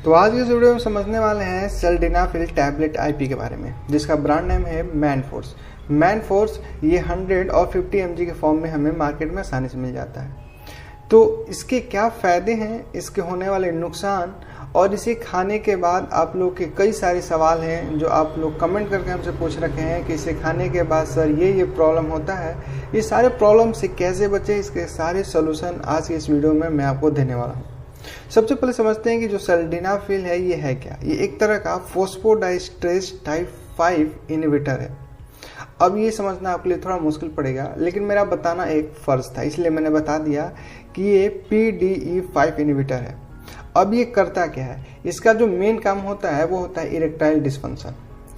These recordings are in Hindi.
तो आज की इस वीडियो में समझने वाले हैं सिल्डेनाफिल टैबलेट आईपी के बारे में, जिसका ब्रांड नेम है मैनफोर्स। मैनफोर्स ये 100 और 50 mg के फॉर्म में हमें मार्केट में आसानी से मिल जाता है। तो इसके क्या फ़ायदे हैं, इसके होने वाले नुकसान और इसे खाने के बाद आप लोग के कई सारे सवाल हैं जो आप लोग कमेंट करके हमसे पूछ रखे हैं कि इसे खाने के बाद सर ये प्रॉब्लम होता है। ये सारे प्रॉब्लम से कैसे बचें, इसके सारे सोल्यूशन आज की इस वीडियो में मैं आपको देने वाला हूँ। सबसे पहले समझते हैं कि जो सिल्डेनाफिल है ये है क्या। ये एक तरह का फॉस्फोडाइस्ट्रेस टाइप 5 इनहिबिटर है। अब ये समझना आपके लिए थोड़ा मुश्किल पड़ेगा, लेकिन मेरा बताना एक फ़र्ज था, इसलिए मैंने बता दिया कि ये PDE5 इनहिबिटर है। अब ये करता क्या है, इसका जो मेन काम होता है वो होता है इरेक्टाइल डिस्फंक्शन।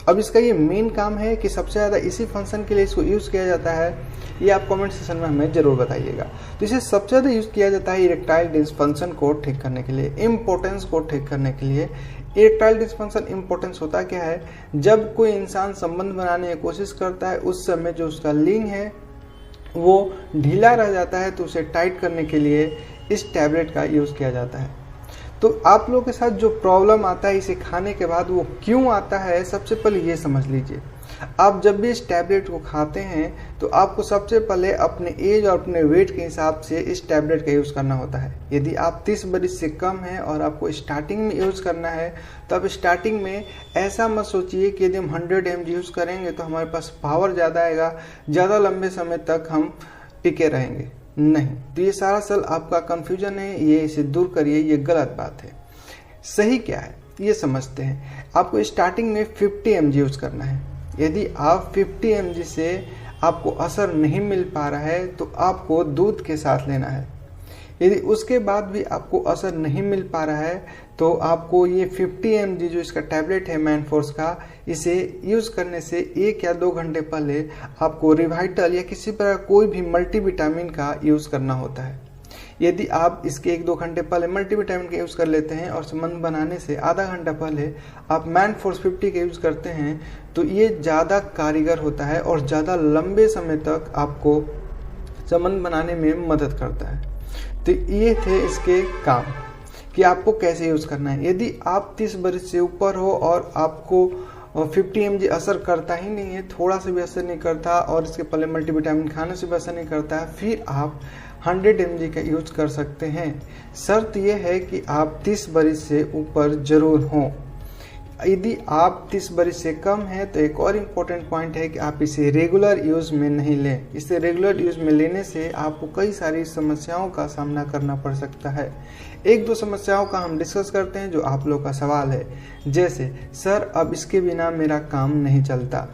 अब इसका ये मेन काम है कि सबसे ज़्यादा इसी फंक्शन के लिए इसको यूज़ किया जाता है, ये आप कमेंट सेक्शन में हमें ज़रूर बताइएगा। तो इसे सबसे ज़्यादा यूज़ किया जाता है इरेक्टाइल डिस्फंक्शन को ठीक करने के लिए, इम्पोर्टेंस को ठीक करने के लिए। इरेक्टाइल डिस्फंक्शन इम्पोर्टेंस होता क्या है, जब कोई इंसान संबंध बनाने की कोशिश करता है उस समय जो उसका लिंग है वो ढीला रह जाता है, तो उसे टाइट करने के लिए इस टैबलेट का यूज़ किया जाता है। तो आप लोगों के साथ जो प्रॉब्लम आता है इसे खाने के बाद वो क्यों आता है, सबसे पहले ये समझ लीजिए। आप जब भी इस टैबलेट को खाते हैं तो आपको सबसे पहले अपने एज और अपने वेट के हिसाब से इस टैबलेट का यूज़ करना होता है। यदि आप 30 बरस से कम हैं और आपको स्टार्टिंग में यूज़ करना है तो आप स्टार्टिंग में ऐसा मत सोचिए कि यदि हम 100 mg यूज़ करेंगे तो हमारे पास पावर ज़्यादा आएगा, ज़्यादा लंबे समय तक हम टिके रहेंगे। नहीं, तो ये सारा सल आपका कंफ्यूजन है, ये इसे दूर करिए, ये गलत बात है। सही क्या है ये समझते हैं। आपको स्टार्टिंग में 50 mg यूज़ करना है। यदि आप 50 mg से आपको असर नहीं मिल पा रहा है तो आपको दूध के साथ लेना है। यदि उसके बाद भी आपको असर नहीं मिल पा रहा है तो आपको ये 50 mg जो इसका टैबलेट है मैनफोर्स का, इसे यूज़ करने से 1 या 2 घंटे पहले आपको रिवाइटल या किसी प्रकार कोई भी मल्टीविटामिन का यूज़ करना होता है। यदि आप इसके 1-2 घंटे पहले मल्टीविटामिन का यूज़ कर लेते हैं और संबंध बनाने से आधा घंटा पहले आप मैनफोर्स 50 का यूज़ करते हैं तो ये ज़्यादा कारीगर होता है और ज़्यादा लंबे समय तक आपको संबंध बनाने में मदद करता है। तो ये थे इसके काम कि आपको कैसे यूज़ करना है। यदि आप 30 बरस से ऊपर हो और आपको 50 mg असर करता ही नहीं है, थोड़ा सा भी असर नहीं करता और इसके पहले मल्टीविटामिन खाने से भी असर नहीं करता है, फिर आप 100 mg का यूज कर सकते हैं। शर्त यह है कि आप 30 बरस से ऊपर ज़रूर हों। यदि आप 30 बरस से कम हैं तो एक और इम्पोर्टेंट पॉइंट है कि आप इसे रेगुलर यूज़ में नहीं लें। इसे रेगुलर यूज़ में लेने से आपको कई सारी समस्याओं का सामना करना पड़ सकता है। 1-2 समस्याओं का हम डिस्कस करते हैं जो आप लोग का सवाल है, जैसे सर अब इसके बिना मेरा काम नहीं चलता।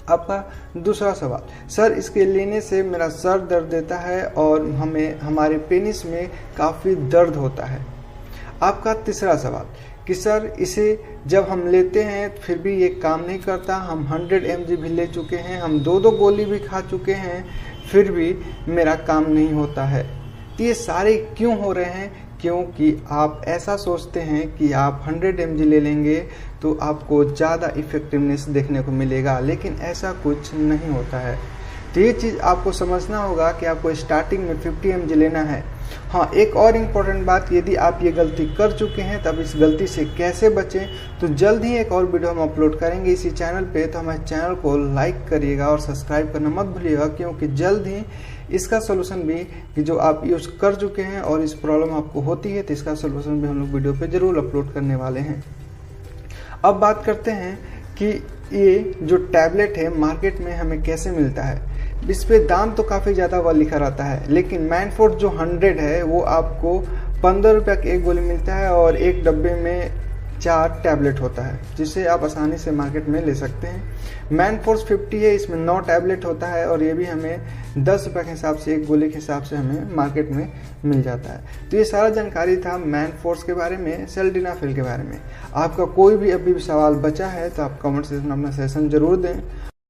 आपका दूसरा सवाल, सर इसके लेने से मेरा सर दर्द देता है और हमारे पेनिस में काफ़ी दर्द होता है। आपका तीसरा सवाल कि सर इसे जब हम लेते हैं फिर भी ये काम नहीं करता, हम 100 mg भी ले चुके हैं, हम 2-2 गोली भी खा चुके हैं, फिर भी मेरा काम नहीं होता है। तो ये सारे क्यों हो रहे हैं? क्योंकि आप ऐसा सोचते हैं कि आप 100 mg ले लेंगे तो आपको ज़्यादा इफ़ेक्टिवनेस देखने को मिलेगा, लेकिन ऐसा कुछ नहीं होता है। तो ये चीज़ आपको समझना होगा कि आपको स्टार्टिंग में 50 mg लेना है। हाँ, एक और इम्पोर्टेंट बात, यदि आप ये गलती कर चुके हैं तब इस गलती से कैसे बचें, तो जल्द ही एक और वीडियो हम अपलोड करेंगे इसी चैनल पे। तो हमारे चैनल को लाइक करिएगा और सब्सक्राइब करना मत भूलिएगा, क्योंकि जल्द ही इसका सोल्यूशन भी कि जो आप यूज़ कर चुके हैं और इस प्रॉब्लम आपको होती है तो इसका सोल्यूशन भी हम लोग वीडियो पे ज़रूर अपलोड करने वाले हैं। अब बात करते हैं कि ये जो टैबलेट है मार्केट में हमें कैसे मिलता है। इस पे दाम तो काफ़ी ज़्यादा वह लिखा रहता है, लेकिन मैनफोर्स जो 100 है वो आपको 15 रुपये का एक गोली मिलता है और एक डब्बे में 4 टैबलेट होता है, जिसे आप आसानी से मार्केट में ले सकते हैं। मैनफोर्स 50 है, इसमें 9 टैबलेट होता है और ये भी हमें 10 रुपये के हिसाब से, एक गोली के हिसाब से हमें मार्केट में मिल जाता है। तो ये सारा जानकारी था मैनफोर्स के बारे में, सिल्डेनाफिल के बारे में। आपका कोई भी अभी भी सवाल बचा है तो आप कमेंट सेक्शन में अपना सजेशन जरूर दें।